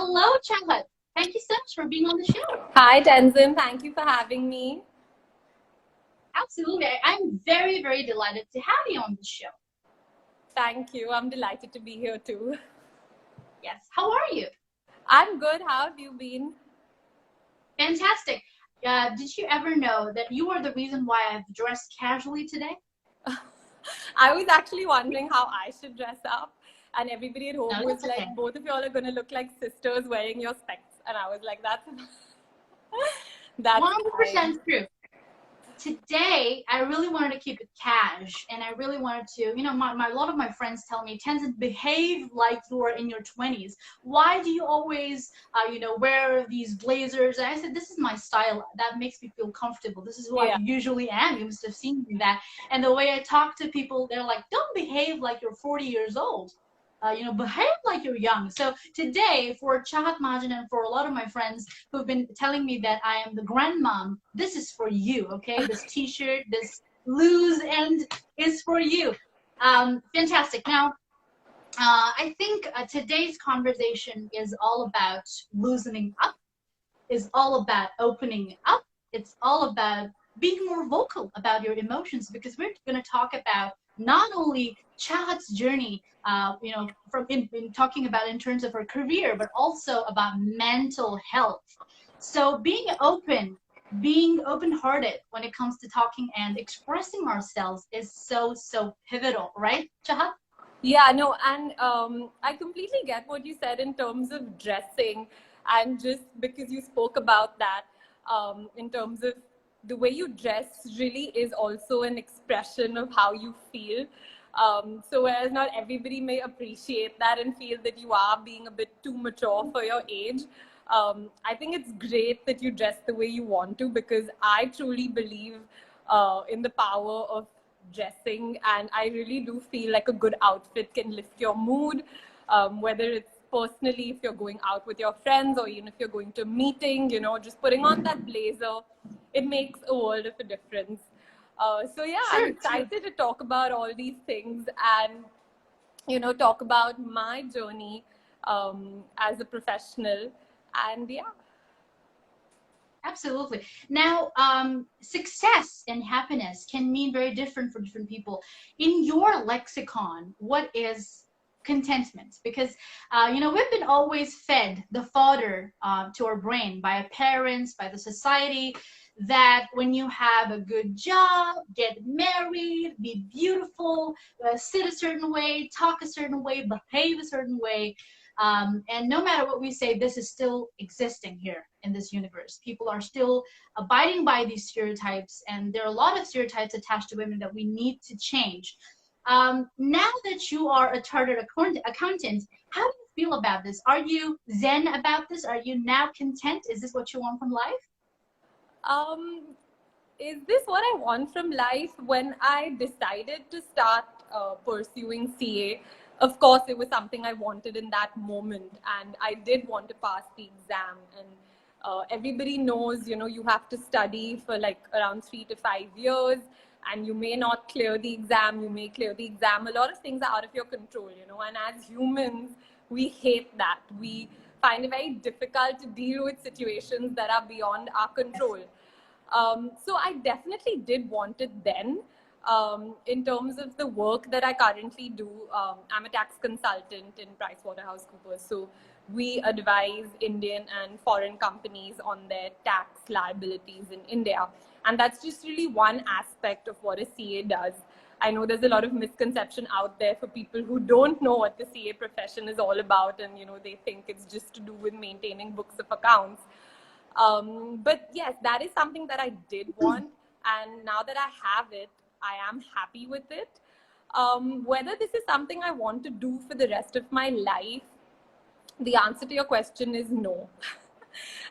Hello, Chahat. Thank you so much for being on the show. Hi, Tenzin. Thank you for having me. Absolutely. I'm very, very delighted to have you on the show. Thank you. I'm delighted to be here too. Yes. How are you? I'm good. How have you been? Fantastic. Did you ever know that you are the reason why I've dressed casually today? I was actually wondering how I should dress up, and everybody at home No, was that's like, okay. both of y'all are going to look like sisters wearing your specs. And I was like, that's fine. 100% true. Today, I really wanted to keep it cash, and I really wanted to, a lot of my friends tell me, Tenzin, behave like you are in your 20s. Why do you always, wear these blazers? And I said, this is my style. That makes me feel comfortable. This is who I Yeah. usually am. You must have seen me that. And the way I talk to people, they're like, don't behave like you're 40 years old. Behave like you're young. So today, for Chahat, Mahajan, and for a lot of my friends who've been telling me that I am the grandmom, this is for you, okay? This T-shirt, this loose end is for you. Fantastic. Now, I think today's conversation is all about loosening up, is all about opening up. It's all about being more vocal about your emotions, because we're going to talk about not only Chahat's journey, from in talking about in terms of her career, but also about mental health. So being open-hearted when it comes to talking and expressing ourselves is so pivotal, right, Chahat? Yeah, no, and I completely get what you said in terms of dressing, and just because you spoke about that, in terms of the way you dress really is also an expression of how you feel. So whereas not everybody may appreciate that and feel that you are being a bit too mature for your age, I think it's great that you dress the way you want to, because I truly believe in the power of dressing, and I really do feel like a good outfit can lift your mood, whether it's personally if you're going out with your friends, or even if you're going to a meeting, just putting on that blazer, it makes a world of a difference. So yeah, I'm Sure, sure. excited to talk about all these things, and talk about my journey as a professional. And yeah. Absolutely. Now, success and happiness can mean very different for different people. In your lexicon, what is contentment? Because, we've been always fed the fodder to our brain by our parents, by the society, that when you have a good job, get married, be beautiful, sit a certain way, talk a certain way, behave a certain way, and no matter what we say, this is still existing here in this universe. People are still abiding by these stereotypes, and there are a lot of stereotypes attached to women that we need to change. Now that you are a chartered accountant, how do you feel about this? Are you zen about this? Are you now content? Is this what you want from life? um, is this what I want from life? When I decided to start pursuing CA, of course, it was something I wanted in that moment, and I did want to pass the exam. And everybody knows, you have to study for like around 3 to 5 years, and you may not clear the exam, you may clear the exam. A lot of things are out of your control, and as humans, we hate that. We find it very difficult to deal with situations that are beyond our control. So I definitely did want it then. In terms of the work that I currently do, I'm a tax consultant in PricewaterhouseCoopers. So we advise Indian and foreign companies on their tax liabilities in India. And that's just really one aspect of what a CA does. I know there's a lot of misconception out there for people who don't know what the CA profession is all about, and they think it's just to do with maintaining books of accounts. But yes, that is something that I did want. And now that I have it, I am happy with it. Whether this is something I want to do for the rest of my life, the answer to your question is no.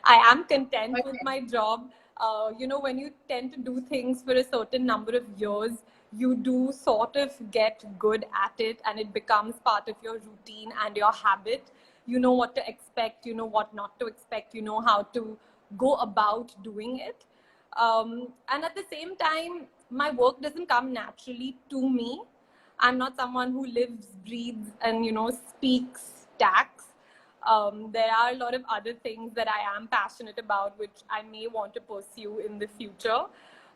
I am content with Okay. my job. When you tend to do things for a certain number of years, you do sort of get good at it, and it becomes part of your routine and your habit. You know what to expect, you know what not to expect, you know how to go about doing it. And at the same time, my work doesn't come naturally to me. I'm not someone who lives, breathes, and speaks tax. There are a lot of other things that I am passionate about, which I may want to pursue in the future.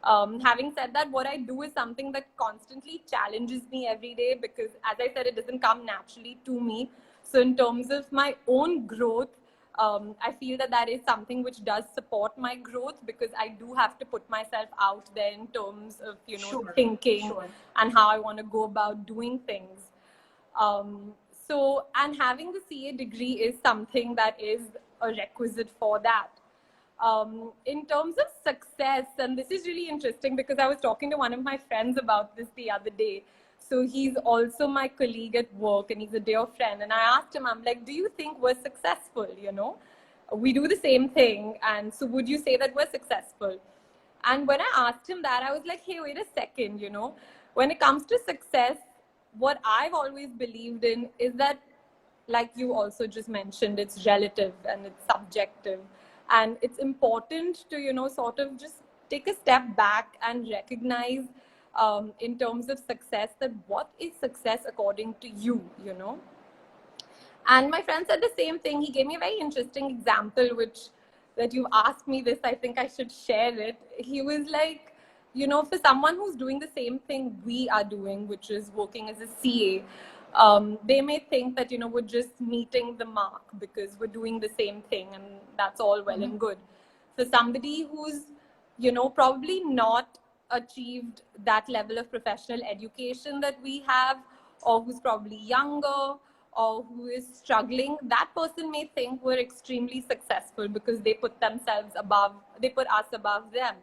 Having said that, what I do is something that constantly challenges me every day because, as I said, it doesn't come naturally to me. So, in terms of my own growth, I feel that that is something which does support my growth because I do have to put myself out there in terms of, Sure, thinking sure. and how I want to go about doing things. And having the CA degree is something that is a requisite for that. In terms of success, and this is really interesting because I was talking to one of my friends about this the other day. So he's also my colleague at work and he's a dear friend. And I asked him, I'm like, do you think we're successful? We do the same thing. And so would you say that we're successful? And when I asked him that, I was like, hey, wait a second, when it comes to success, what I've always believed in is that, like you also just mentioned, it's relative and it's subjective. And it's important to, sort of just take a step back and recognize in terms of success that what is success according to you. And my friend said the same thing. He gave me a very interesting example, which that you asked me this, I think I should share it. He was like, for someone who's doing the same thing we are doing, which is working as a CA, they may think that, we're just meeting the mark because we're doing the same thing and that's all well and good. For somebody who's, probably not achieved that level of professional education that we have, or who's probably younger, or who is struggling, that person may think we're extremely successful because they put us above them.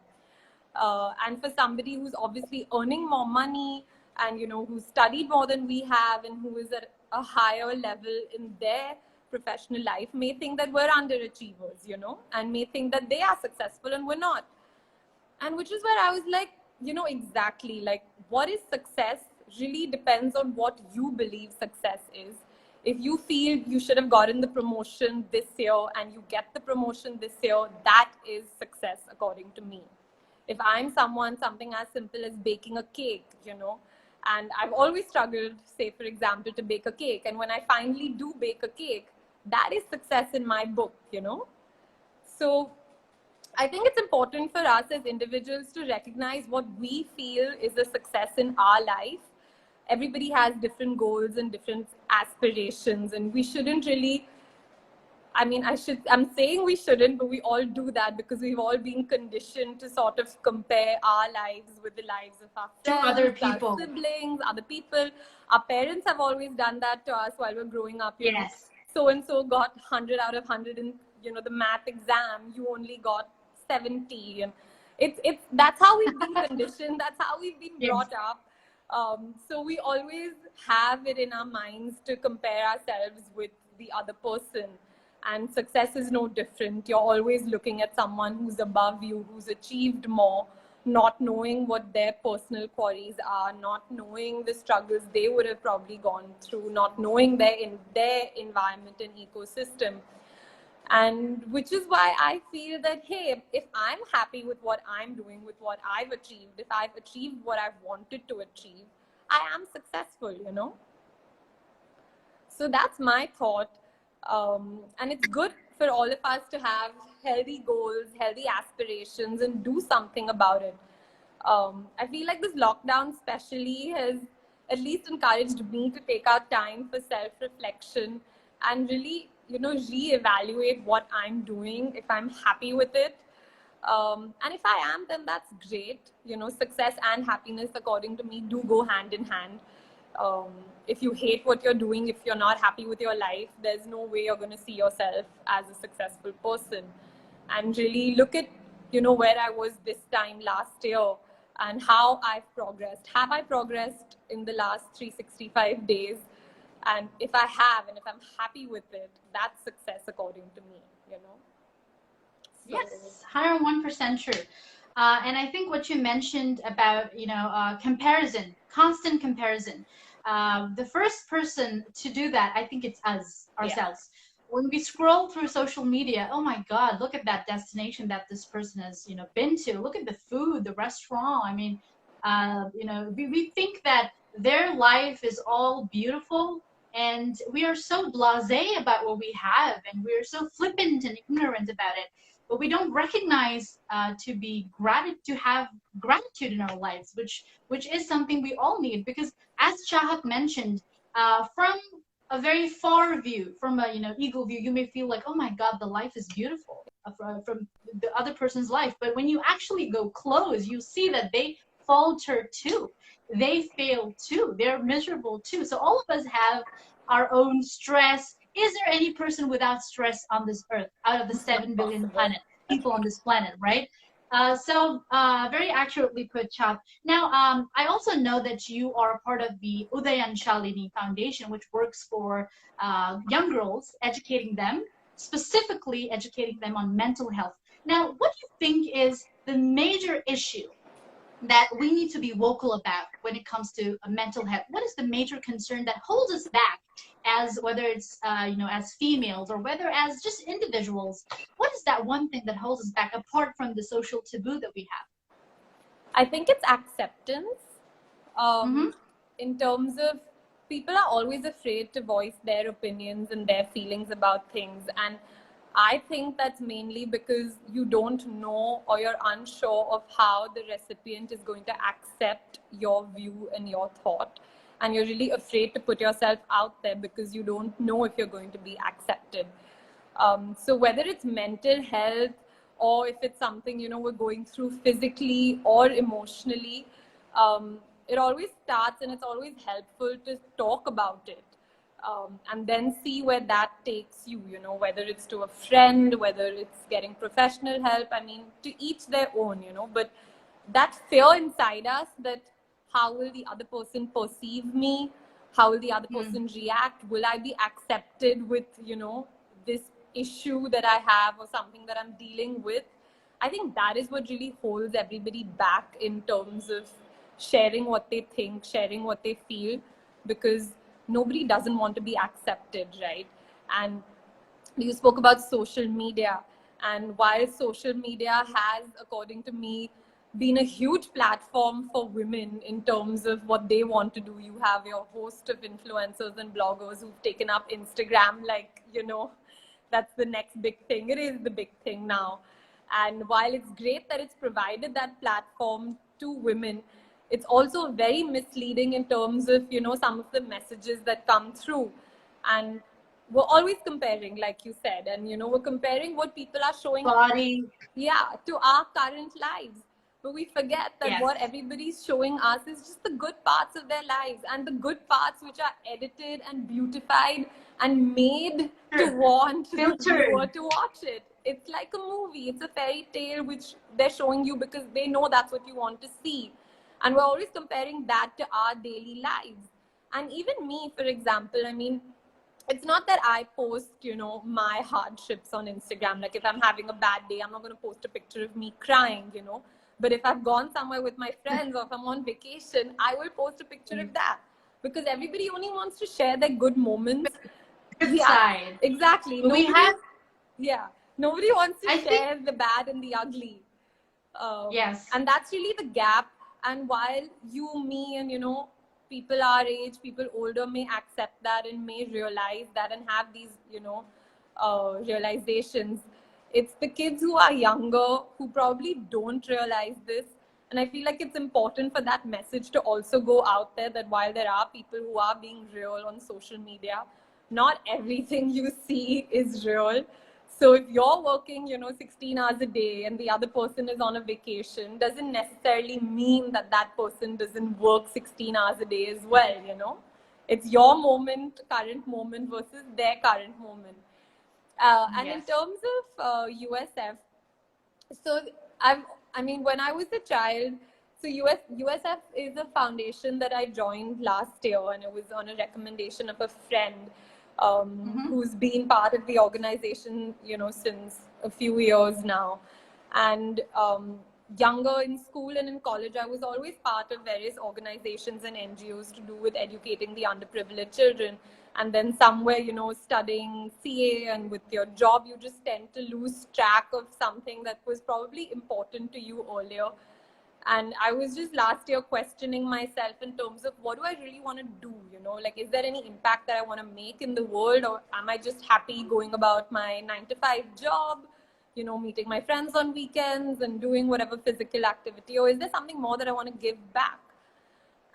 And for somebody who's obviously earning more money and, who's studied more than we have and who is at a higher level in their professional life may think that we're underachievers, and may think that they are successful and we're not. And which is where I was like, exactly, like what is success really depends on what you believe success is. If you feel you should have gotten the promotion this year and you get the promotion this year, that is success according to me. If I'm something as simple as baking a cake, and I've always struggled, say for example, to bake a cake, and when I finally do bake a cake, that is success in my book. So I think it's important for us as individuals to recognize what we feel is a success in our life. Everybody has different goals and different aspirations, and we shouldn't really, I'm saying we shouldn't, but we all do that because we've all been conditioned to sort of compare our lives with the lives of our To other friends, our people. siblings, other people. Our parents have always done that to us while we're growing up, Yes. so and so got 100 out of 100 in, the math exam, you only got 70. And it's that's how we've been conditioned, that's how we've been Yes. brought up. So we always have it in our minds to compare ourselves with the other person. And success is no different. You're always looking at someone who's above you, who's achieved more, not knowing what their personal quarries are, not knowing the struggles they would have probably gone through, not knowing their environment and ecosystem. And which is why I feel that, hey, if I'm happy with what I'm doing, with what I've achieved, if I've achieved what I've wanted to achieve, I am successful. So that's my thought. And it's good for all of us to have healthy goals, healthy aspirations, and do something about it. I feel like this lockdown, especially, has at least encouraged me to take out time for self reflection and really, reevaluate what I'm doing, if I'm happy with it. And if I am, then that's great. Success and happiness, according to me, do go hand in hand. If you hate what you're doing, if you're not happy with your life, there's no way you're going to see yourself as a successful person. And really look at, where I was this time last year and how I've progressed. Have I progressed in the last 365 days? And if I have, and if I'm happy with it, that's success according to me. So, Yes, 101% true. And I think what you mentioned about, comparison, constant comparison. The first person to do that, I think it's us, yeah. ourselves. When we scroll through social media, oh my God, look at that destination that this person has, been to. Look at the food, the restaurant. I mean, we think that their life is all beautiful and we are so blasé about what we have, and we're so flippant and ignorant about it. But we don't recognize to have gratitude in our lives, which is something we all need. Because as Chahat mentioned, from a very far view, from a eagle view, you may feel like, oh my God, the life is beautiful from the other person's life. But when you actually go close, you see that they falter too, they fail too, they're miserable too. So all of us have our own stress. Is there any person without stress on this earth out of the It's 7 not billion possible. planet people on this planet, right? Very accurately put, Chap. Now, I also know that you are part of the Udayan Shalini Foundation, which works for young girls, educating them, specifically educating them on mental health. Now, what do you think is the major issue that we need to be vocal about when it comes to mental health? What is the major concern that holds us back, as whether it's as females or whether as just individuals? What is that one thing that holds us back apart from the social taboo that we have? I think it's acceptance. Mm-hmm. In terms of, people are always afraid to voice their opinions and their feelings about things. And I think that's mainly because you don't know, or you're unsure of how the recipient is going to accept your view and your thought. And you're really afraid to put yourself out there because you don't know if you're going to be accepted. So whether it's mental health, or if it's something we're going through physically or emotionally, it always starts, and it's always helpful to talk about it, and then see where that takes you. Whether it's to a friend, whether it's getting professional help. I mean, to each their own. But that fear inside us, that how will the other person perceive me? How will the other Mm. person react? Will I be accepted with, this issue that I have, or something that I'm dealing with? I think that is what really holds everybody back in terms of sharing what they think, sharing what they feel, because nobody doesn't want to be accepted, right? And you spoke about social media, and while social media has, according to me, been a huge platform for women in terms of what they want to do, you have your host of influencers and bloggers who've taken up Instagram, like, that's the next big thing. It is the big thing now. And while it's great that it's provided that platform to women, it's also very misleading in terms of, some of the messages that come through. And we're always comparing, like you said, and we're comparing what people are showing, Body. yeah, to our current lives. But we forget that Yes. what everybody's showing us is just the good parts of their lives, and the good parts which are edited and beautified and made to Filtered. want the viewer Filtered. to watch it. It's like a movie, it's a fairy tale which they're showing you because they know that's what you want to see. And we're always comparing that to our daily lives. And even me, for example, I mean, it's not that I post, my hardships on Instagram. Like if I'm having a bad day, I'm not going to post a picture of me crying. But if I've gone somewhere with my friends, or if I'm on vacation, I will post a picture of that, because everybody only wants to share their good moments. Good Yeah, side. exactly. We Nobody, have, yeah, nobody wants to I think, share the bad and the ugly. yes. And that's really the gap. And while you, me, and people our age, people older may accept that and may realize that and have these realizations, it's the kids who are younger who probably don't realize this. And I feel like it's important for that message to also go out there, that while there are people who are being real on social media, not everything you see is real. So if you're working, 16 hours a day, and the other person is on a vacation, doesn't necessarily mean that that person doesn't work 16 hours a day as well. It's your moment, current moment versus their current moment. And in Yes. terms of USF, so I mean, when I was a child, so USF is a foundation that I joined last year, and it was on a recommendation of a friend Mm-hmm. who's been part of the organization, since a few years now. And younger in school and in college, I was always part of various organizations and NGOs to do with educating the underprivileged children. And then somewhere, studying CA and with your job, you just tend to lose track of something that was probably important to you earlier. And I was just last year questioning myself in terms of what do I really want to do, like, is there any impact that I want to make in the world, or am I just happy going about my 9 to 5 job, meeting my friends on weekends and doing whatever physical activity, or is there something more that I want to give back?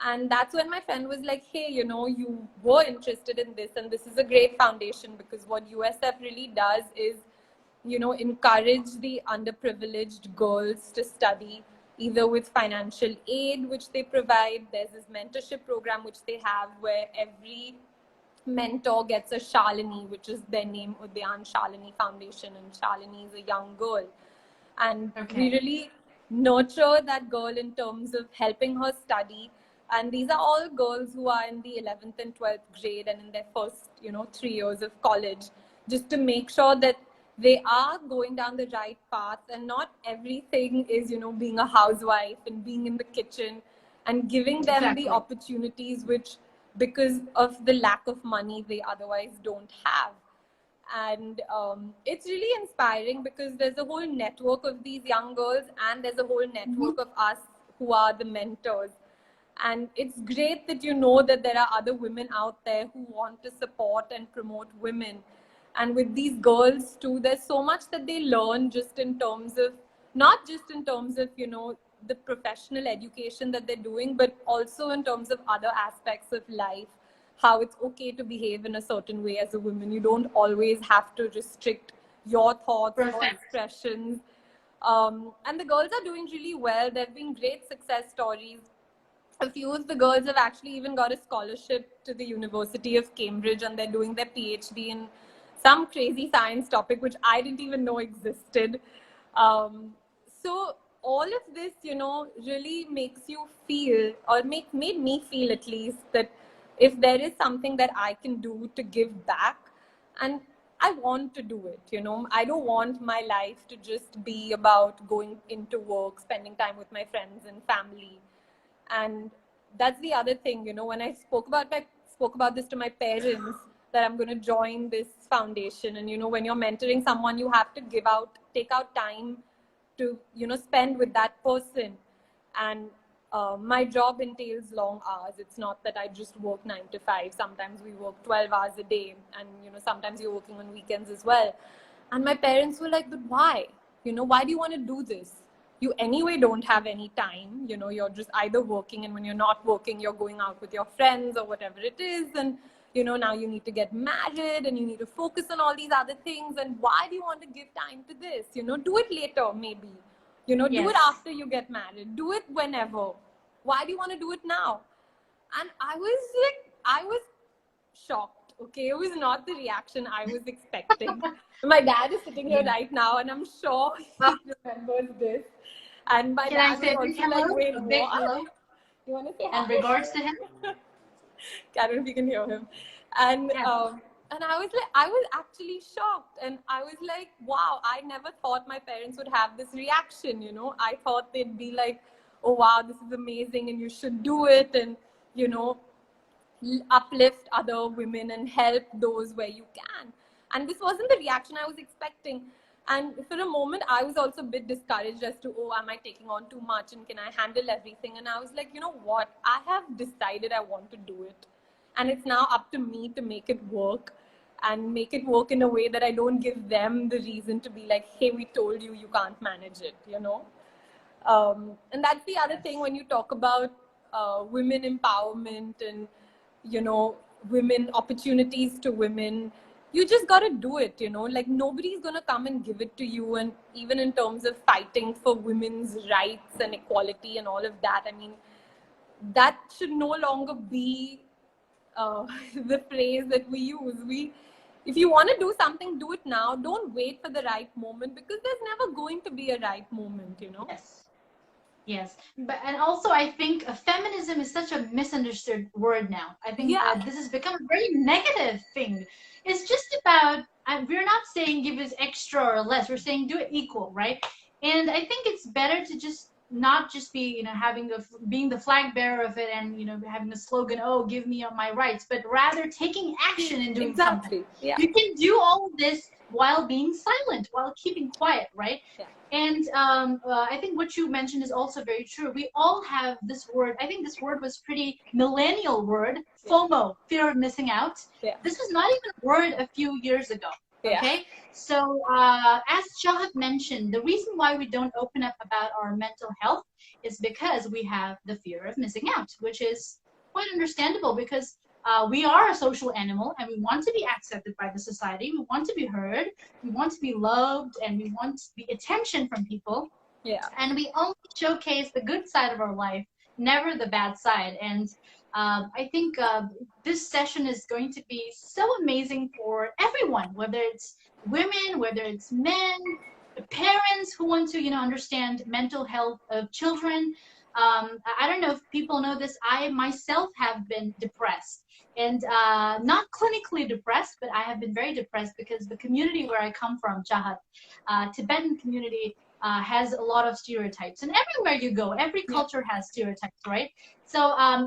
And that's when my friend was like, hey, you were interested in this, and this is a great foundation, because what USF really does is, encourage the underprivileged girls to study, either with financial aid, which they provide. There's this mentorship program which they have, where every mentor gets a Shalini, which is their name, Udyan Shalini Foundation, and Shalini is a young girl. And we really nurture that girl in terms of helping her study. And these are all girls who are in the 11th and 12th grade and in their first, 3 years of college, just to make sure that they are going down the right path, and not everything is, being a housewife and being in the kitchen, and giving them the opportunities which, because of the lack of money, they otherwise don't have. And it's really inspiring, because there's a whole network of these young girls, and there's a whole network of us who are the mentors. And it's great that that there are other women out there who want to support and promote women. And with these girls too, there's so much that they learn, just in terms of, not just in terms of, the professional education that they're doing, but also in terms of other aspects of life, how it's okay to behave in a certain way as a woman. You don't always have to restrict your thoughts, your expressions. And the girls are doing really well. There have been great success stories. A few of the girls have actually even got a scholarship to the University of Cambridge, and they're doing their PhD in some crazy science topic which I didn't even know existed. So all of this, really makes you feel, or made me feel at least, that if there is something that I can do to give back, and I want to do it, I don't want my life to just be about going into work, spending time with my friends and family. And that's the other thing, when I spoke about this to my parents, that I'm going to join this foundation. And when you're mentoring someone, you have to take out time to spend with that person. And my job entails long hours. It's not that I just work 9 to 5. Sometimes we work 12 hours a day, and sometimes you're working on weekends as well. And my parents were like, but why? Why do you want to do this? You anyway don't have any time. You're just either working, and when you're not working, you're going out with your friends or whatever it is. And now you need to get married, and you need to focus on all these other things. And why do you want to give time to this? Do it later, maybe. Do it after you get married. Do it whenever. Why do you want to do it now? And I was shocked. Okay, it was not the reaction I was expecting. My dad is sitting here right now, and I'm sure he remembers this. And my dad was also like, wait, what? Hello? You want to say hi? In regards to him? I don't know if you can hear him. And and I was actually shocked. And I was like, wow, I never thought my parents would have this reaction, I thought they'd be like, oh, wow, this is amazing, and you should do it, and, uplift other women and help those where you can. And this wasn't the reaction I was expecting. And for a moment, I was also a bit discouraged as to, oh, am I taking on too much, and can I handle everything? And I was like, you know what? I have decided I want to do it. And it's now up to me to make it work, and make it work in a way that I don't give them the reason to be like, hey, we told you you can't manage it, And that's the other thing when you talk about women empowerment and, women opportunities to women. You just got to do it, like nobody's going to come and give it to you. And even in terms of fighting for women's rights and equality and all of that, I mean, that should no longer be the phrase that we use. If you want to do something, do it now. Don't wait for the right moment, because there's never going to be a right moment, Yes, but and also I think feminism is such a misunderstood word now. I think this has become a very negative thing. It's just about we're not saying give us extra or less. We're saying do it equal, right? And I think it's better to just not just be being the flag bearer of it, and having the slogan, oh, give me my rights, but rather taking action and doing something. You can do all of this while being silent, while keeping quiet, right? Yeah. And I think what you mentioned is also very true. We all have this word. I think this word was pretty millennial word, FOMO, fear of missing out. Yeah. This was not even a word a few years ago. Yeah. Okay, so as Chahat mentioned, the reason why we don't open up about our mental health is because we have the fear of missing out, which is quite understandable because we are a social animal and we want to be accepted by the society. We want to be heard. We want to be loved and we want the attention from people. Yeah. And we only showcase the good side of our life, never the bad side. And I think this session is going to be so amazing for everyone, whether it's women, whether it's men, parents who want to, understand mental health of children. I don't know if people know this. I myself have been depressed, and not clinically depressed, but I have been very depressed because the community where I come from, Chahat, Tibetan community, has a lot of stereotypes, and everywhere you go, every culture has stereotypes, right? So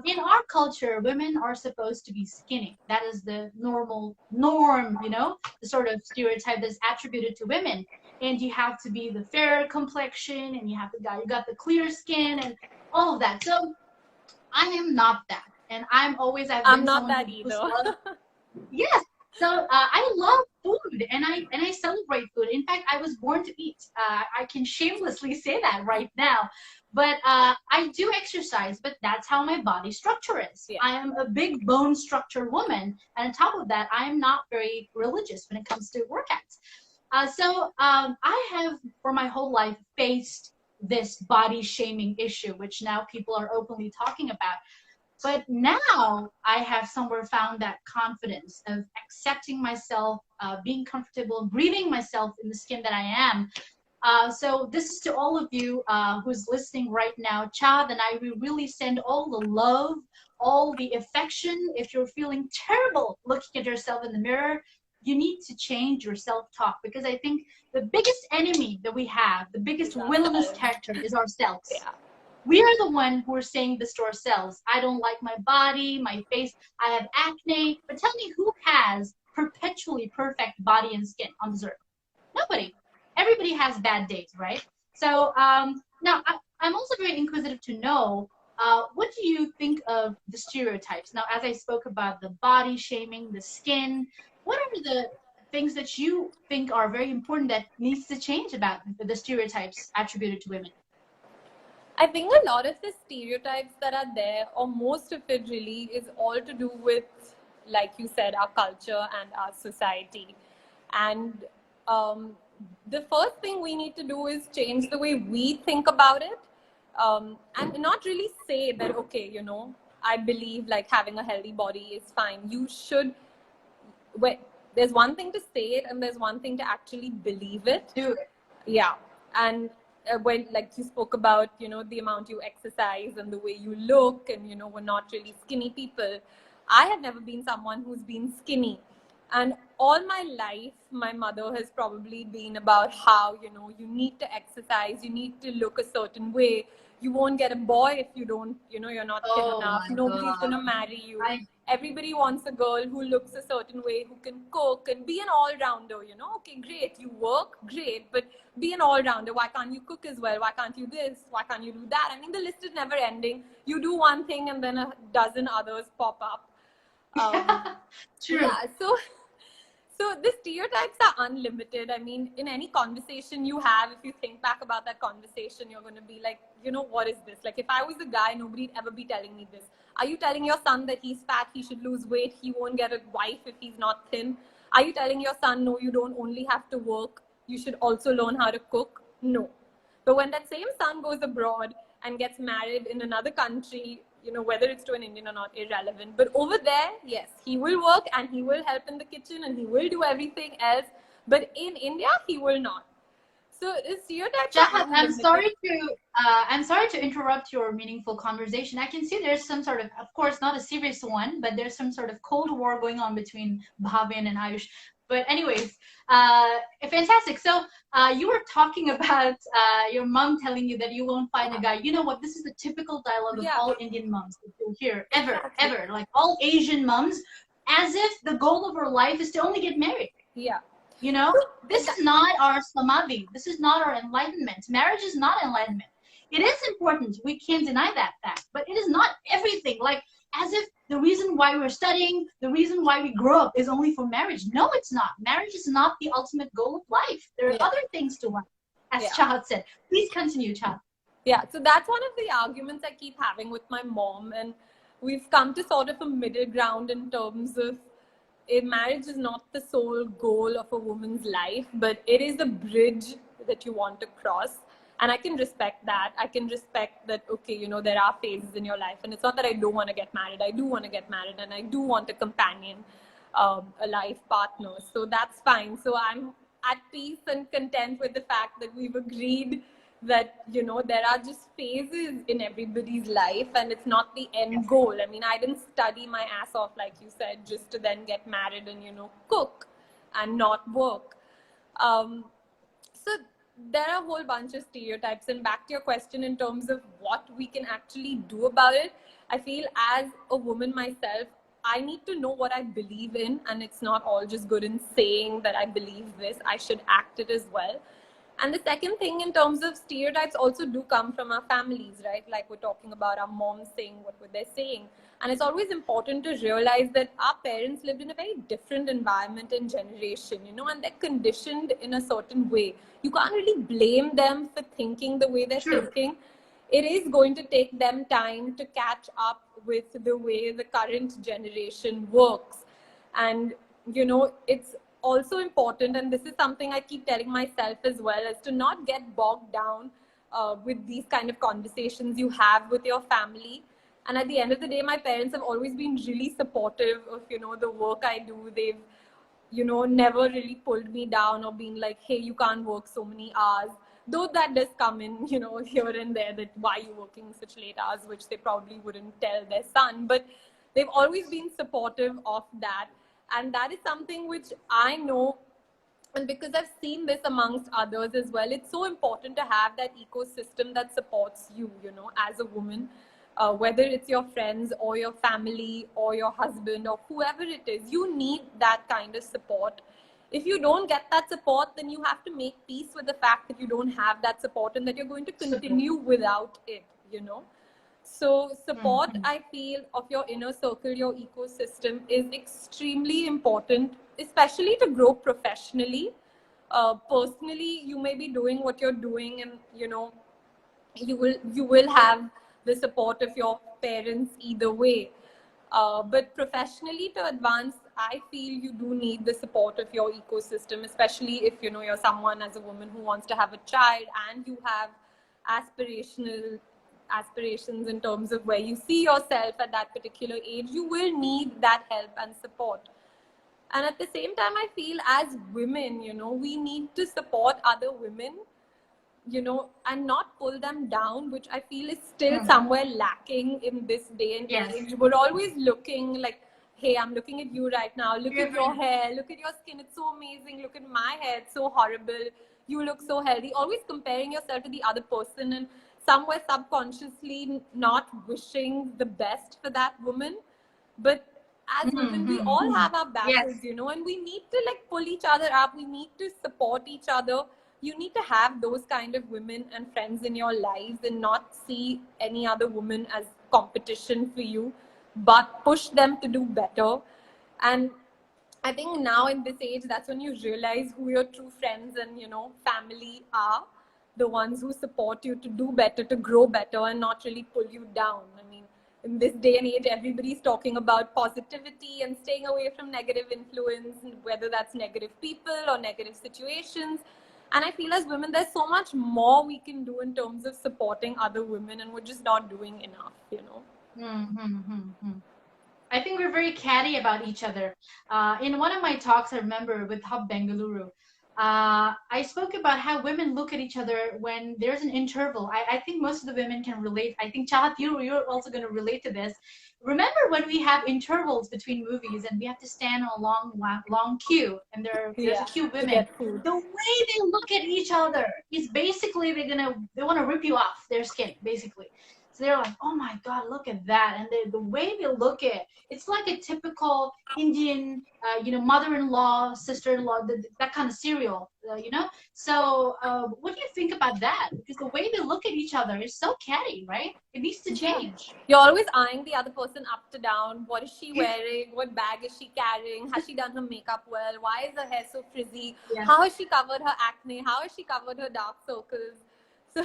in our culture, women are supposed to be skinny. That is the norm, the sort of stereotype that's attributed to women. And you have to be the fair complexion, and you got the clear skin, and all of that. So I am not that, and I've I'm been not someone that who's either. loved. Yes. So I love food, and I celebrate food. In fact, I was born to eat. I can shamelessly say that right now. But I do exercise, but that's how my body structure is. Yeah. I am a big bone structure woman, and on top of that, I am not very religious when it comes to workouts. So I have, for my whole life, faced this body shaming issue, which now people are openly talking about. But now I have somewhere found that confidence of accepting myself, being comfortable, breathing myself in the skin that I am. So this is to all of you who's listening right now. Chad and I, we really send all the love, all the affection. If you're feeling terrible looking at yourself in the mirror, you need to change your self-talk, because I think the biggest enemy that we have, the biggest villainous character is ourselves. Yeah. We are the one who are saying this to ourselves. I don't like my body, my face, I have acne. But tell me, who has perpetually perfect body and skin on this earth? Nobody. Everybody has bad days, right? So now I'm also very inquisitive to know, what do you think of the stereotypes? Now, as I spoke about the body shaming, the skin, what are the things that you think are very important that needs to change about the stereotypes attributed to women? I think a lot of the stereotypes that are there, or most of it really, is all to do with, like you said, our culture and our society. And the first thing we need to do is change the way we think about it, and not really say that, okay, I believe like having a healthy body is fine. You should, there's one thing to say it and there's one thing to actually believe it. Do it. Yeah. And when, like you spoke about, the amount you exercise and the way you look, and, we're not really skinny people. I have never been someone who's been skinny. And all my life, my mother has probably been about how, you need to exercise, you need to look a certain way. You won't get a boy if you don't, you're not thin enough. Nobody's going to marry you. Everybody wants a girl who looks a certain way, who can cook and be an all-rounder, Okay, great. You work, great, but be an all-rounder. Why can't you cook as well? Why can't you this? Why can't you do that? I mean, the list is never ending. You do one thing and then a dozen others pop up. True. Yeah, so the stereotypes are unlimited. I mean, in any conversation you have, if you think back about that conversation, you're going to be like, what is this? Like, if I was a guy, nobody'd ever be telling me this. Are you telling your son that he's fat, he should lose weight, he won't get a wife if he's not thin? Are you telling your son, no, you don't only have to work, you should also learn how to cook? No. But when that same son goes abroad and gets married in another country, whether it's to an Indian or not, irrelevant. But over there, yes, he will work and he will help in the kitchen and he will do everything else. But in India, he will not. So stereotypes are Chahat, I'm sorry to interrupt your meaningful conversation. I can see there's some sort of course, not a serious one, but there's some sort of Cold War going on between Bhavin and Ayush. But anyways, fantastic. So you were talking about your mom telling you that you won't find a guy. You know what? This is the typical dialogue of all Indian moms that you'll hear ever. Like all Asian moms, as if the goal of her life is to only get married. Yeah. You know, this is not our samadhi. This is not our enlightenment. Marriage is not enlightenment. It is important. We can't deny that fact. But it is not everything. Like, as if the reason why we're studying, the reason why we grow up is only for marriage. No, it's not. Marriage is not the ultimate goal of life. There are Yeah. other things to life, as Yeah. Chahat said. Please continue, Chahat. Yeah, so that's one of the arguments I keep having with my mom, and we've come to sort of a middle ground in terms of a marriage is not the sole goal of a woman's life, but it is a bridge that you want to cross. And I can respect that. I can respect that, okay, you know, there are phases in your life, and it's not that I don't want to get married. I do want to get married, and I do want a companion, a life partner. So that's fine. So I'm at peace and content with the fact that we've agreed that, you know, there are just phases in everybody's life, and it's not the end goal. I mean, I didn't study my ass off, like you said, just to then get married and, you know, cook and not work. So there are a whole bunch of stereotypes, and back to your question in terms of what we can actually do about it, I feel as a woman myself, I need to know what I believe in, and it's not all just good in saying that I believe this. I should act it as well. And the second thing, in terms of stereotypes, also do come from our families, right? Like we're talking about our moms saying what were they saying. And it's always important to realize that our parents lived in a very different environment and generation, you know, and they're conditioned in a certain way. You can't really blame them for thinking the way they're thinking. It is going to take them time to catch up with the way the current generation works. And, you know, it's also important, and this is something I keep telling myself as well, is to not get bogged down with these kind of conversations you have with your family. And at the end of the day, my parents have always been really supportive of, you know, the work I do. They've, you know, never really pulled me down or been like, hey, you can't work so many hours. Though that does come in, you know, here and there, that why you working such late hours, which they probably wouldn't tell their son. But they've always been supportive of that. And that is something which I know, and because I've seen this amongst others as well, it's so important to have that ecosystem that supports you, you know, as a woman, whether it's your friends or your family or your husband or whoever it is, you need that kind of support. If you don't get that support, then you have to make peace with the fact that you don't have that support and that you're going to continue without it, you know. So support, I feel, of your inner circle, your ecosystem is extremely important, especially to grow professionally. Personally, you may be doing what you're doing, and you know, you will have the support of your parents either way. But professionally, to advance, I feel you do need the support of your ecosystem, especially if, you know, you're someone as a woman who wants to have a child and you have aspirations in terms of where you see yourself at that particular age. You will need that help and support. And at the same time, I feel as women, you know, we need to support other women, you know, and not pull them down, which I feel is still somewhere lacking in this day and age. We're always looking like, hey, I'm looking at you right now. Look at your hair. Look at your skin. It's so amazing. Look at my hair. It's so horrible. You look so healthy. Always comparing yourself to the other person, and somewhere subconsciously not wishing the best for that woman. But as women, we all have our battles, you know, and we need to like pull each other up. We need to support each other. You need to have those kind of women and friends in your lives and not see any other woman as competition for you, but push them to do better. And I think now in this age, that's when you realize who your true friends and, you know, family are, the ones who support you to do better, to grow better, and not really pull you down. I mean, in this day and age, everybody's talking about positivity and staying away from negative influence, whether that's negative people or negative situations. And I feel as women, there's so much more we can do in terms of supporting other women, and we're just not doing enough, you know. I think we're very catty about each other. In one of my talks, I remember with Hub Bengaluru, I spoke about how women look at each other when there's an interval. I think most of the women can relate. I think, Chahat, you're also going to relate to this. Remember when we have intervals between movies and we have to stand on a long queue, and there's a queue of women. The way they look at each other is basically they want to rip you off their skin, basically. So they're like, oh my God, look at that. And the way they look at it's like a typical Indian, mother-in-law, sister-in-law, that kind of serial, So what do you think about that? Because the way they look at each other is so catty, right? It needs to Yeah. change. You're always eyeing the other person up to down. What is she wearing? What bag is she carrying? Has she done her makeup well? Why is her hair so frizzy? Yeah, How has she covered her acne? How has she covered her dark circles? So,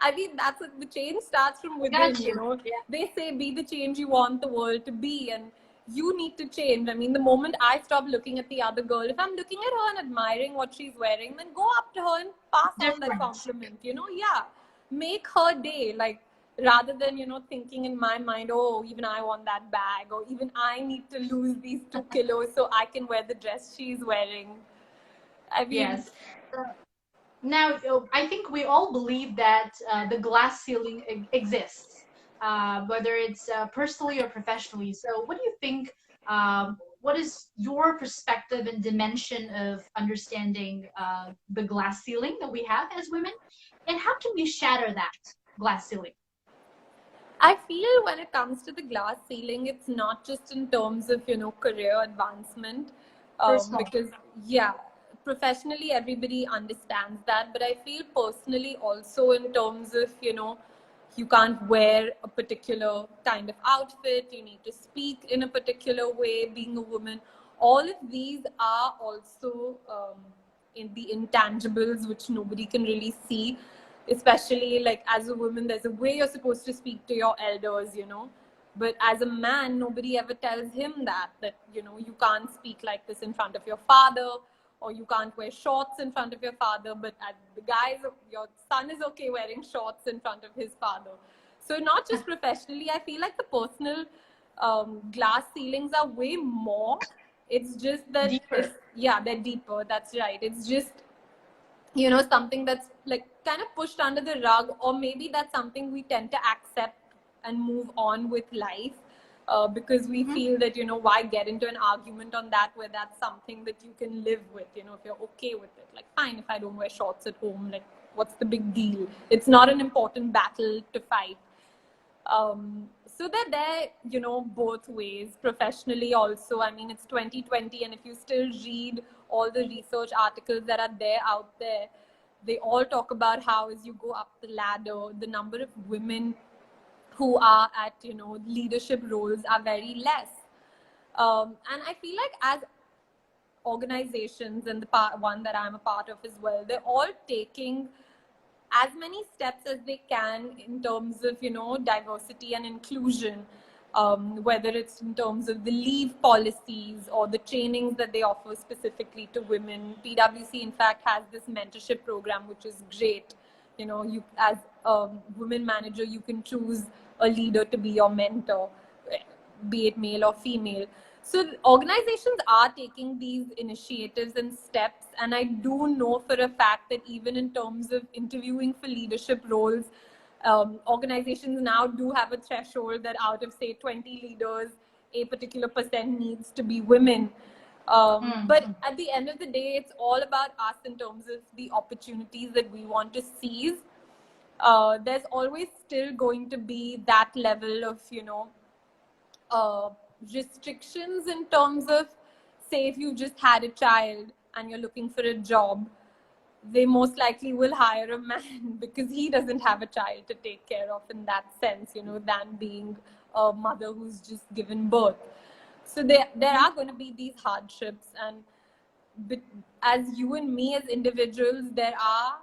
I mean, that's the change starts from I got within, you you. know. Yeah, They say be the change you want the world to be, and you need to change. I mean, the moment I stop looking at the other girl, if I'm looking at her and admiring what she's wearing, then go up to her and pass on that different. compliment, yeah, make her day. Like, rather than thinking in my mind, oh, even I want that bag, or even I need to lose these 2 kilos so I can wear the dress she's wearing. I mean, Yes. Now, I think we all believe that the glass ceiling exists, whether it's personally or professionally. So, what do you think? What is your perspective and dimension of understanding the glass ceiling that we have as women, and how can we shatter that glass ceiling? I feel when it comes to the glass ceiling, it's not just in terms of career advancement, Personal. because yeah, professionally everybody understands that, but I feel personally also in terms of you can't wear a particular kind of outfit, you need to speak in a particular way, being a woman. All of these are also in the intangibles which nobody can really see, especially like as a woman there's a way you're supposed to speak to your elders, but as a man nobody ever tells him that you can't speak like this in front of your father, or you can't wear shorts in front of your father, but at the guys, your son is okay wearing shorts in front of his father. So not just professionally, I feel like the personal glass ceilings are way more. It's just that Deeper. yeah, they're deeper, that's right. It's just something that's like kind of pushed under the rug, or maybe that's something we tend to accept and move on with life, because we Hmm. feel that why get into an argument on that, where that's something that you can live with, if you're okay with it, like fine, if I don't wear shorts at home, like what's the big deal? It's not an important battle to fight. So they're there, both ways. Professionally also, I mean, it's 2020, and if you still read all the research articles that are there out there, they all talk about how as you go up the ladder, the number of women who are at leadership roles are very less. And I feel like as organizations, and the one that I'm a part of as well, they're all taking as many steps as they can in terms of diversity and inclusion, whether it's in terms of the leave policies or the trainings that they offer specifically to women. PwC in fact has this mentorship program which is great. You as a women manager, you can choose a leader to be your mentor, be it male or female. So organizations are taking these initiatives and steps, and I do know for a fact that even in terms of interviewing for leadership roles, organizations now do have a threshold that out of say 20 leaders, a particular percent needs to be women. But Mm. at the end of the day, it's all about us in terms of the opportunities that we want to seize. There's always still going to be that level of uh, restrictions in terms of, say, if you just had a child and you're looking for a job, they most likely will hire a man because he doesn't have a child to take care of in that sense, than being a mother who's just given birth. So there Mhm. are going to be these hardships, and but as you and me as individuals, there are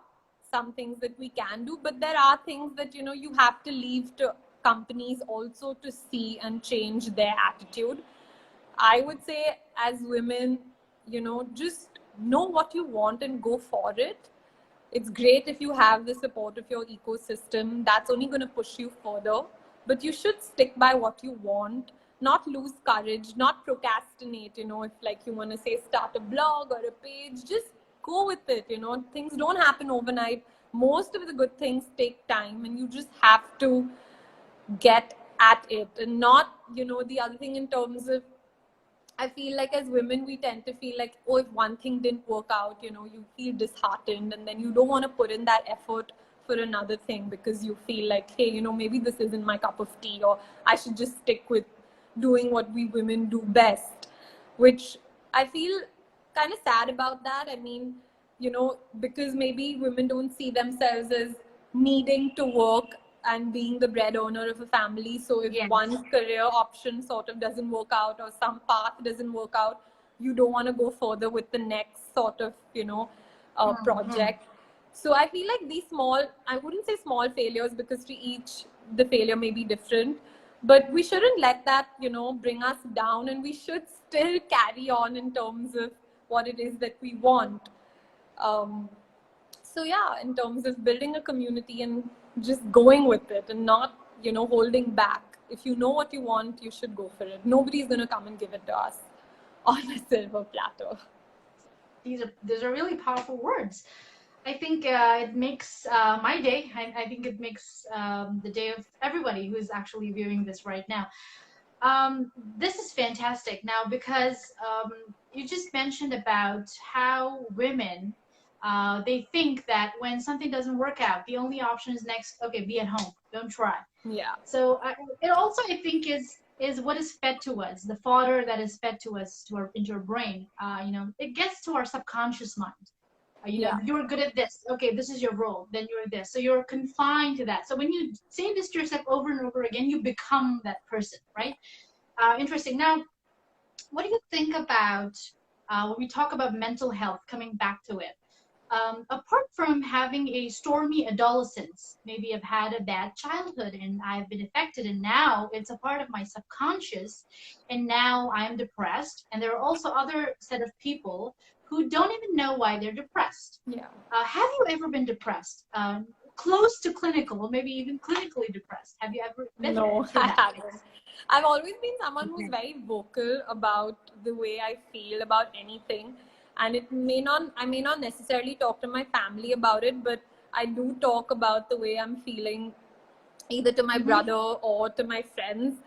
some things that we can do, but there are things that you have to leave to companies also to see and change their attitude. I would say as women, just know what you want and go for it. It's great if you have the support of your ecosystem. That's only going to push you further. But you should stick by what you want, not lose courage, not procrastinate. If like you want to say start a blog or a page, just go with it. Things don't happen overnight. Most of the good things take time, and you just have to get at it. And not, the other thing in terms of, I feel like as women, we tend to feel like, oh, if one thing didn't work out, you feel disheartened, and then you don't want to put in that effort for another thing because you feel like, hey, you know, maybe this isn't my cup of tea, or I should just stick with doing what we women do best, which I feel kind of sad about that. I mean, you know, because maybe women don't see themselves as needing to work and being the bread owner of a family. So if Yes. one career option sort of doesn't work out, or some path doesn't work out, you don't want to go further with the next sort of, you know, Mm-hmm. project. So I feel like these small, I wouldn't say small failures, because to each the failure may be different, but we shouldn't let that, you know, bring us down, and we should still carry on in terms of what it is that we want. um, so yeah, in terms of building a community and just going with it and not, you know, holding back. If you know what you want, you should go for it. Nobody's going to come and give it to us on a silver platter. These are really powerful words. I think it makes my day. I think it makes the day of everybody who's actually viewing this right now. This is fantastic now because you just mentioned about how women they think that when something doesn't work out, the only option is next. Okay, be at home, don't try. Yeah. So it also I think is what is fed to us, the fodder that is fed to us to our into our brain. It gets to our subconscious mind. Yeah. You're good at this. Okay, this is your role. Then you're this. So you're confined to that. So when you say this to yourself over and over again, you become that person, right? Interesting. Now, what do you think about when we talk about mental health? Coming back to it, apart from having a stormy adolescence, maybe I've had a bad childhood and I've been affected, and now it's a part of my subconscious, and now I'm depressed. And there are also other set of people who don't even know why they're depressed. Yeah. Have you ever been depressed? Close to clinical, or maybe even clinically depressed? Have you ever been there No, through I that haven't. phase? I've always been someone who's Okay. very vocal about the way I feel about anything. And I may not necessarily talk to my family about it, but I do talk about the way I'm feeling either to my Mm-hmm. brother or to my friends.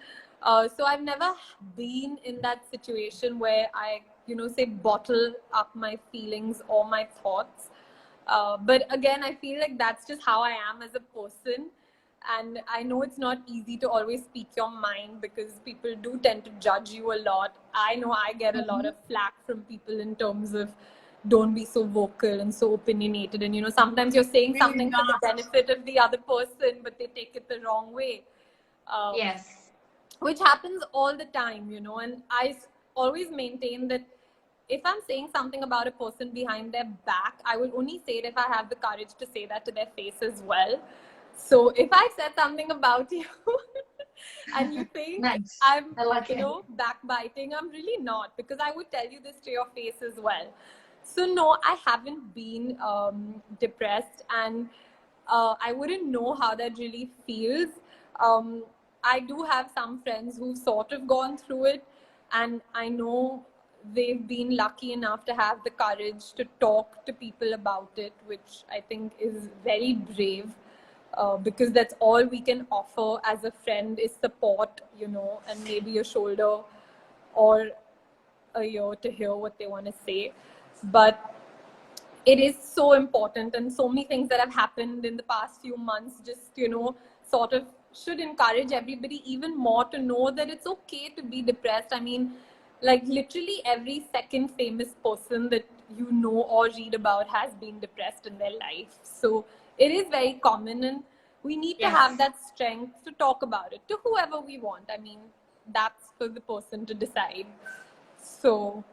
So I've never been in that situation where I, you know, say bottle up my feelings or my thoughts. But again, I feel like that's just how I am as a person. And I know it's not easy to always speak your mind because people do tend to judge you a lot. I know I get a lot Mm-hmm. of flack from people in terms of don't be so vocal and so opinionated. And, you know, sometimes you're saying Really something for the not. benefit of the other person, but they take it the wrong way. Um, Yes. which happens all the time, you know. And always maintain that if I'm saying something about a person behind their back, I will only say it if I have the courage to say that to their face as well. So if I said something about you and you think Nice. I'm, I like you it. know, backbiting, I'm really not, because I would tell you this to your face as well. So no, I haven't been depressed, and I wouldn't know how that really feels. Um, I do have some friends who've sort of gone through it, and I know they've been lucky enough to have the courage to talk to people about it, which I think is very brave. Because that's all we can offer as a friend is support, you know, and maybe a shoulder or a ear to hear what they want to say. But it is so important, and so many things that have happened in the past few months just, you know, sort of should encourage everybody even more to know that it's okay to be depressed. I mean, like literally every second famous person that you know or read about has been depressed in their life. So it is very common, and we need to have Yes. that strength to talk about it to whoever we want. I mean, that's for the person to decide. So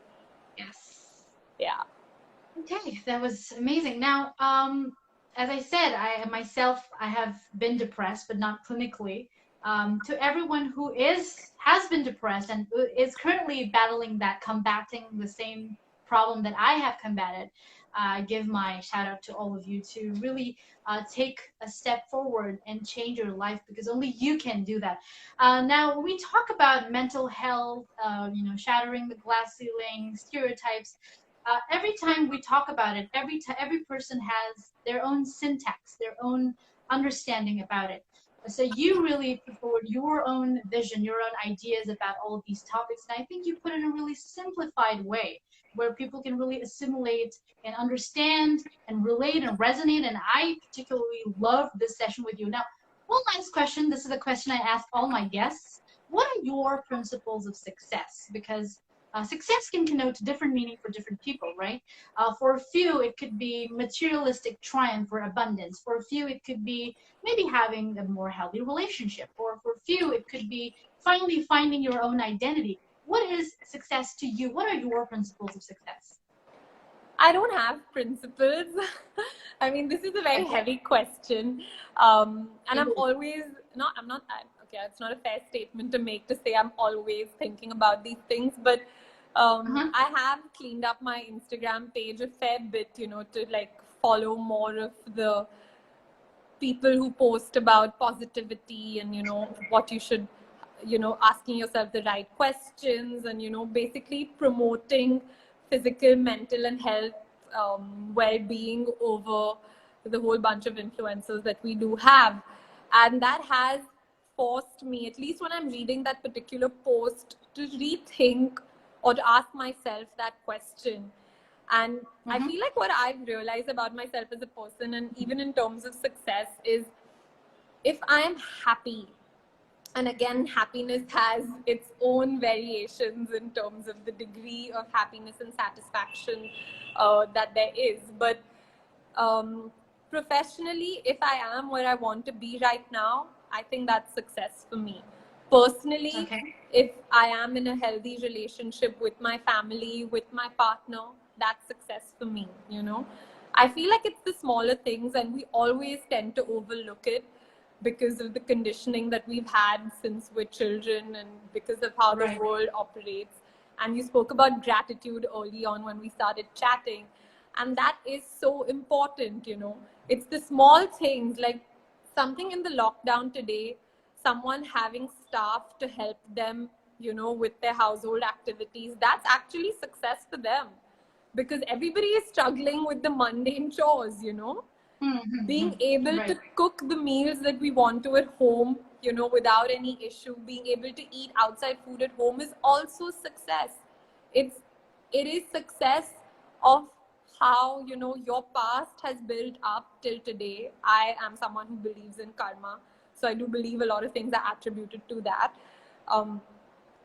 Yes. yeah. Okay, that was amazing. Now, as I said, I myself I have been depressed, but not clinically. To everyone who has been depressed and is currently battling that, combating the same problem that I have combated, I give my shout out to all of you to really take a step forward and change your life, because only you can do that. Now, when we talk about mental health, shattering the glass ceiling, stereotypes, every time we talk about it, every person has their own syntax, their own understanding about it. So you really put forward your own vision, your own ideas about all of these topics, and I think you put it in a really simplified way where people can really assimilate and understand and relate and resonate. And I particularly love this session with you. Now, one last question. This is a question I ask all my guests. What are your principles of success? Because success can connote different meaning for different people, right? For a few, it could be materialistic triumph or abundance. For a few, it could be maybe having a more healthy relationship. Or for a few, it could be finally finding your own identity. What is success to you? What are your principles of success? I don't have principles. I mean, this is a very Okay. heavy question. And It I'm is. always, no, I'm not, okay, it's not a fair statement to make to say I'm always thinking about these things, but Uh-huh. I have cleaned up my Instagram page a fair bit, to like follow more of the people who post about positivity and what you should asking yourself the right questions and basically promoting physical, mental and health well-being over the whole bunch of influencers that we do have. And that has forced me, at least when I'm reading that particular post, to rethink or to ask myself that question. And I Mm-hmm. feel like what I've realized about myself as a person, and even in terms of success, is if I am happy, and again, happiness has its own variations in terms of the degree of happiness and satisfaction that there is. But um, professionally, if I am where I want to be right now, I think that's success for me. Personally, Okay. if I am in a healthy relationship with my family, with my partner, that's success for me. I feel like it's the smaller things, and we always tend to overlook it because of the conditioning that we've had since we're children and because of how the Right. world operates. And you spoke about gratitude early on when we started chatting, and that is so important. It's the small things, like something in the lockdown today, someone having staff to help them with their household activities. That's actually success for them, because everybody is struggling with the mundane chores. Being Mm-hmm. able to Right. cook the meals that we want to at home, without any issue, being able to eat outside food at home is also success. It is success of how your past has built up till today. I am someone who believes in karma, so I do believe a lot of things are attributed to that. um,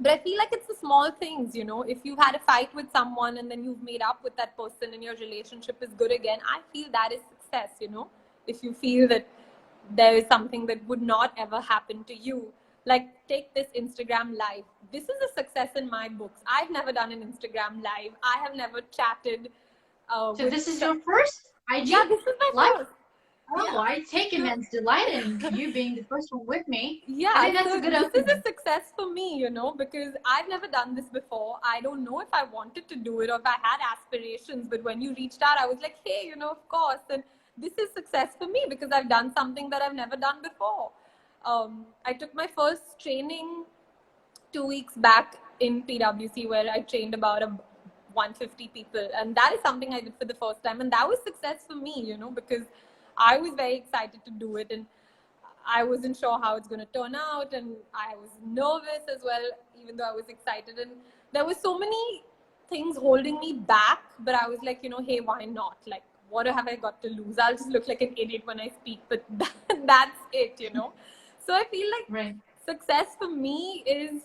but I feel like it's the small things. If you've had a fight with someone and then you've made up with that person and your relationship is good again, I feel that is success. If you feel that there is something that would not ever happen to you, like take this Instagram live. This is a success in my books. I've never done an Instagram live. I have never chatted So with. this is your first IG Yeah, this is my live? first. Oh, Yeah. I take So immense delight in you being the first one with me. I yeah, think that's a so good this is a opening. success for me, because I've never done this before. I don't know if I wanted to do it or if I had aspirations, but when you reached out, I was like, hey, of course. And this is success for me because I've done something that I've never done before. I took my first training 2 weeks back in PwC, where I trained about 150 people, and that is something I did for the first time, and that was success for me, because I was very excited to do it, and I wasn't sure how it's going to turn out, and I was nervous as well, even though I was excited, and there were so many things holding me back, but I was like, hey, why not? Like, what have I got to lose? I'll just look like an idiot when I speak, but that's it. So I feel like Right. success for me is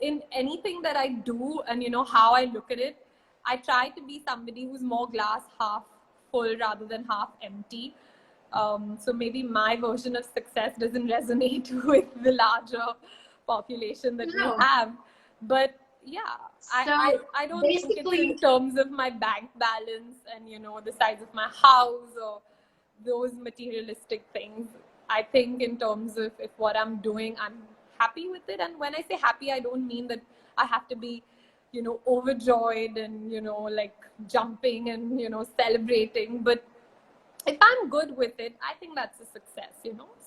in anything that I do, and how I look at it. I try to be somebody who's more glass half full rather than half empty. So maybe my version of success doesn't resonate with the larger population that we No. have. But yeah, I, So I, I don't think it's basically, in terms of my bank balance and the size of my house or those materialistic things. I think in terms of if what I'm doing, I'm happy with it. And when I say happy, I don't mean that I have to be, overjoyed and, like jumping and, celebrating. But if I'm good with it, I think that's a success.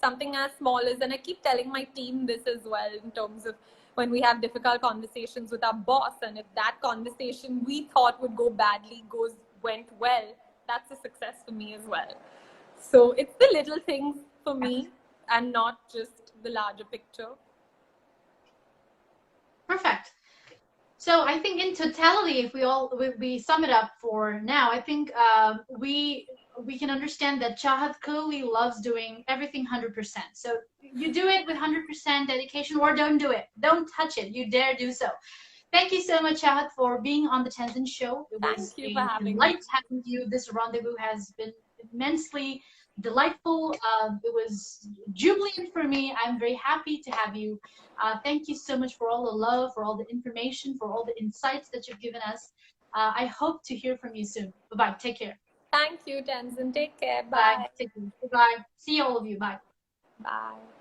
Something as small as, and I keep telling my team this as well, in terms of when we have difficult conversations with our boss, and if that conversation we thought would go badly went well, that's a success for me as well. So it's the little things for me and not just the larger picture. perfect. So I think in totality, if we sum it up for now, I think we can understand that Chahat clearly loves doing everything 100%. So you do it with 100% dedication, or don't do it. Don't touch it. You dare do so. Thank you so much, Chahat, for being on the Tenzin show. It was Thank you for a having me. delight having you. This rendezvous has been immensely delightful. It was jubilant for me. I'm very happy to have you. Thank you so much for all the love, for all the information, for all the insights that you've given us. I hope to hear from you soon. Bye bye. Take care. Thank you, Tenzin. Take care. Bye. Bye. Take care. Bye bye. See all of you. Bye. Bye.